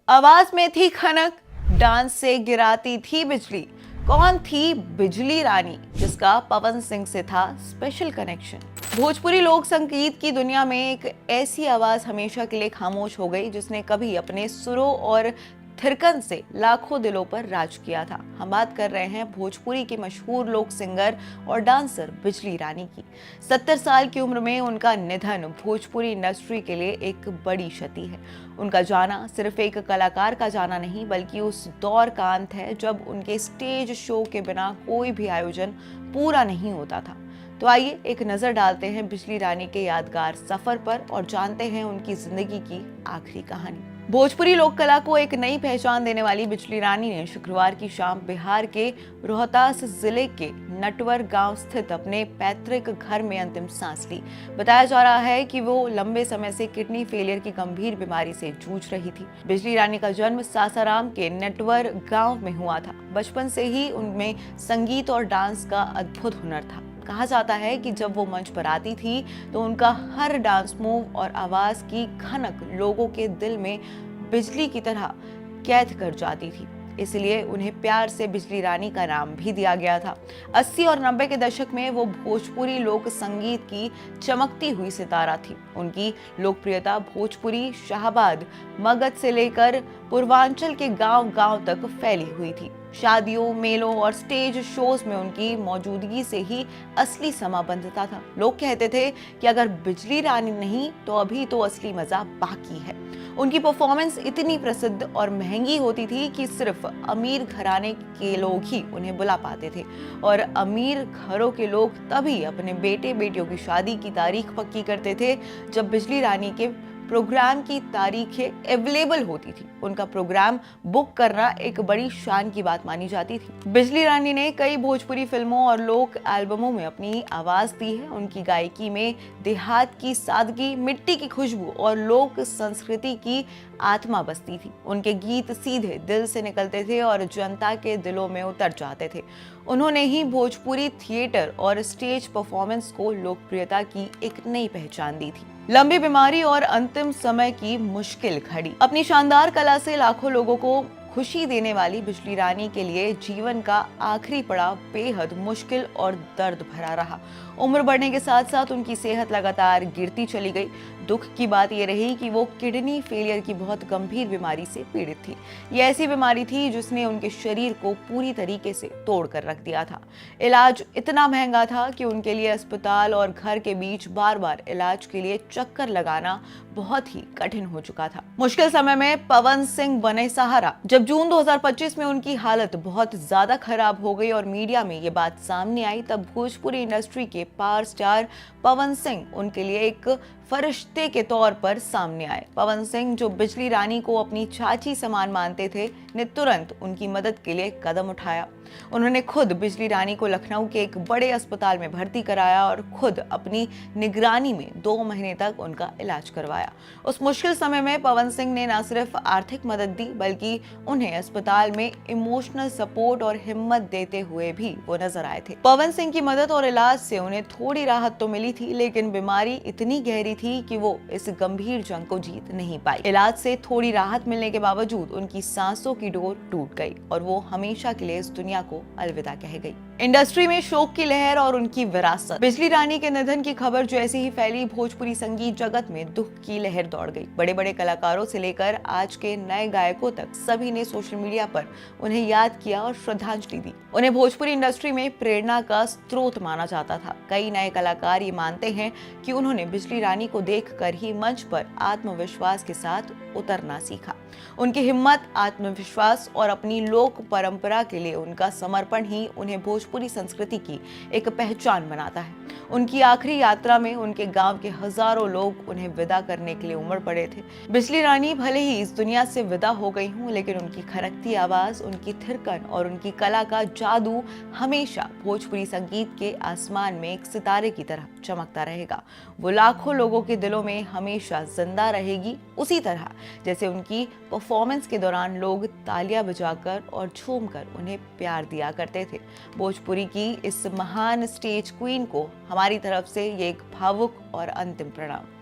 आवाज में थी खनक, डांस से गिराती थी बिजली। कौन थी बिजली रानी जिसका पवन सिंह से था स्पेशल कनेक्शन? भोजपुरी लोक संगीत की दुनिया में एक ऐसी आवाज हमेशा के लिए खामोश हो गई जिसने कभी अपने सुरों और थिरकन से लाखों दिलों पर राज किया था। हम बात कर रहे हैं भोजपुरी की मशहूर लोक सिंगर और डांसर बिजली रानी की। 70 साल की उम्र में उनका निधन भोजपुरी इंडस्ट्री के लिए एक बड़ी क्षति है। उनका जाना सिर्फ एक कलाकार का जाना नहीं बल्कि उस दौर का अंत है जब उनके स्टेज शो के बिना कोई भी आयोजन पूरा नहीं होता था। तो आइए एक नजर डालते हैं बिजली रानी के यादगार सफर पर और जानते हैं उनकी जिंदगी की आखिरी कहानी। भोजपुरी लोक कला को एक नई पहचान देने वाली बिजली रानी ने शुक्रवार की शाम बिहार के रोहतास जिले के नटवर गांव स्थित अपने पैतृक घर में अंतिम सांस ली। बताया जा रहा है कि वो लंबे समय से किडनी फेलियर की गंभीर बीमारी से जूझ रही थी। बिजली रानी का जन्म सासाराम के नटवर गांव में हुआ था। बचपन से ही उनमें संगीत और डांस का अद्भुत हुनर था। कहा जाता है कि जब वो मंच पर आती थी तो उनका हर डांस मूव और आवाज की खनक लोगों के दिल में बिजली की तरह कैद कर जाती थी। इसलिए उन्हें प्यार से बिजली रानी का नाम भी दिया गया था। 80 और 90 के दशक में वो भोजपुरी लोक संगीत की चमकती हुई सितारा थी। उनकी लोकप्रियता भोजपुरी, शाहबाद, मगध से लेकर पूर्वांचल के गांव-गांव तक फैली हुई थी। शादियों, मेलों और स्टेज शोज में उनकी मौजूदगी से ही असली समा बंधता था। लोग कहते थे कि अगर बिजली रानी नहीं तो अभी तो असली मजा बाकी है। उनकी परफॉर्मेंस इतनी प्रसिद्ध और महंगी होती थी कि सिर्फ अमीर घराने के लोग ही उन्हें बुला पाते थे और अमीर घरों के लोग तभी अपने बेटे बेटियों की शादी की तारीख पक्की करते थे जब बिजली रानी के प्रोग्राम की तारीखें अवेलेबल होती थी। उनका प्रोग्राम बुक करना एक बड़ी शान की बात मानी जाती थी। बिजली रानी ने कई भोजपुरी फिल्मों और लोक एल्बमों में अपनी आवाज दी है। उनकी गायकी में देहात की सादगी, मिट्टी की खुशबू और लोक संस्कृति की आत्मा बसती थी। उनके गीत सीधे दिल से निकलते थे और जनता के दिलों में उतर जाते थे। उन्होंने ही भोजपुरी थिएटर और स्टेज परफॉर्मेंस को लोकप्रियता की एक नई पहचान दी थी। लंबी बीमारी और अंतिम समय की मुश्किल घड़ी। अपनी शानदार कला से लाखों लोगों को खुशी देने वाली बिजली रानी के लिए जीवन का आखिरी पड़ाव बेहद मुश्किल और दर्द भरा रहा। उम्र बढ़ने के साथ साथ उनकी सेहत लगातार गिरती चली गई। दुख की बात यह रही कि वो किडनी फेलियर की बहुत गंभीर बीमारी से पीड़ित थी। ये ऐसी बीमारी थी जिसने उनके शरीर को पूरी तरीके से तोड़ कर रख दिया था। इलाज इतना महंगा था कि उनके लिए अस्पताल और घर के बीच बार बार इलाज के लिए चक्कर लगाना बहुत ही कठिन हो चुका था। मुश्किल समय में पवन सिंह बने सहारा। जब जून 2025 में उनकी हालत बहुत ज्यादा खराब हो गई और मीडिया में ये बात सामने आई तब भोजपुरी इंडस्ट्री के पावर स्टार पवन सिंह उनके लिए एक फरिश्ते के तौर पर सामने आए। पवन सिंह जो बिजली रानी को अपनी चाची समान मानते थे ने तुरंत उनकी मदद के लिए कदम उठाया। उन्होंने खुद बिजली रानी को लखनऊ के एक बड़े अस्पताल में भर्ती कराया और खुद अपनी निगरानी में 2 महीने तक उनका इलाज करवाया। उस मुश्किल समय में पवन सिंह ने न सिर्फ आर्थिक मदद दी बल्कि उन्हें अस्पताल में इमोशनल सपोर्ट और हिम्मत देते हुए भी वो नजर आए थे। पवन सिंह की मदद और इलाज से उन्हें थोड़ी राहत तो मिली थी लेकिन बीमारी इतनी गहरी थी कि वो इस गंभीर जंग को जीत नहीं पाई। इलाज से थोड़ी राहत मिलने के बावजूद उनकी सांसों की डोर टूट गई और वो हमेशा के लिए इस दुनिया को अलविदा कह गई। इंडस्ट्री में शोक की लहर और उनकी विरासत। बिजली रानी के निधन की खबर जैसे ही फैली भोजपुरी संगीत जगत में दुख की लहर दौड़ गई। बड़े बड़े कलाकारों से लेकर आज के नए गायकों तक सभी ने सोशल मीडिया पर उन्हें याद किया और श्रद्धांजलि दी। उन्हें भोजपुरी इंडस्ट्री में प्रेरणा का स्रोत माना जाता था। कई नए कलाकार ये मानते हैं कि उन्होंने बिजली रानी को देखकर ही मंच पर आत्मविश्वास के साथ उतरना सीखा। उनकी हिम्मत, आत्मविश्वास और अपनी लोक परंपरा के लिए उनका समर्पण ही उन्हें भोजपुरी संस्कृति की एक पहचान बनाता है। उनकी आखिरी यात्रा में उनके गांव के हजारों लोग उन्हें विदा करने के लिए उमड़ पड़े थे। बिजली रानी भले ही इस दुनिया से विदा हो गई हूं लेकिन उनकी खनकती आवाज, उनकी थिरकन और उनकी कला का जादू हमेशा भोजपुरी संगीत के आसमान में एक सितारे की तरह चमकता रहेगा। वो लाखों लोगों के दिलों में हमेशा जिंदा रहेगी, उसी तरह जैसे उनकी परफॉर्मेंस के दौरान लोग तालियां बजाकर और झूमकर उन्हें प्यार दिया करते थे। भोजपुरी की इस महान स्टेज क्वीन को हमारी तरफ से ये एक भावुक और अंतिम प्रणाम।